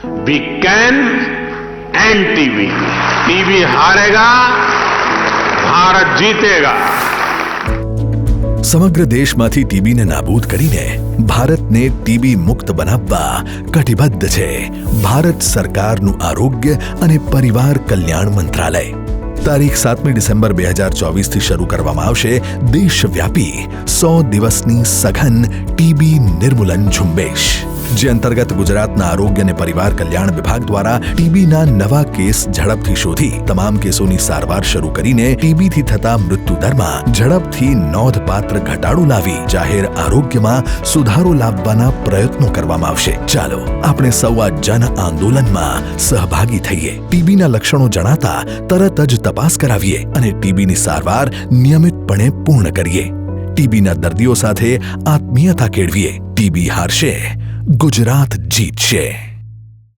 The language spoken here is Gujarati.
We can end TB. TB हारेगा, भारत जीतेगा। સમગ્ર દેશમાંથી ટીબીને નાબૂદ કરીને ભારતને ટીબી મુક્ત બનાવવા કટિબદ્ધ છે ભારત સરકારનું આરોગ્ય અને પરિવાર કલ્યાણ મંત્રાલય। તારીખ 7મી ડિસેમ્બર 2024થી શરૂ કરવામાં આવશે દેશવ્યાપી 100 દિવસની સઘન ટીબી નિર્મૂલન ઝુંબેશ, જે અંતર્ગત ગુજરાતના આરોગ્ય અને પરિવાર કલ્યાણ વિભાગ દ્વારા ટીબીના નવા કેસ ઝડપથી શોધી તમામ કેસોની સારવાર શરૂ કરીને ટીબીથી થતા મૃત્યુદરમાં ઝડપથી નોંધપાત્ર ઘટાડો લાવી જાહેર આરોગ્યમાં સુધારો લાવવાના પ્રયત્નો કરવામાં આવશે। ચાલો આપણે સૌ આ જન આંદોલનમાં સહભાગી થઈએ, ટીબીના લક્ષણો જણાતા તરત જ તપાસ કરાવીએ અને ટીબીની સારવાર નિયમિતપણે પૂર્ણ કરીએ। ટીબીના દર્દીઓ સાથે આત્મીયતા કેળવીએ। ટીબી હારશે, ગુજરાત જીતશે।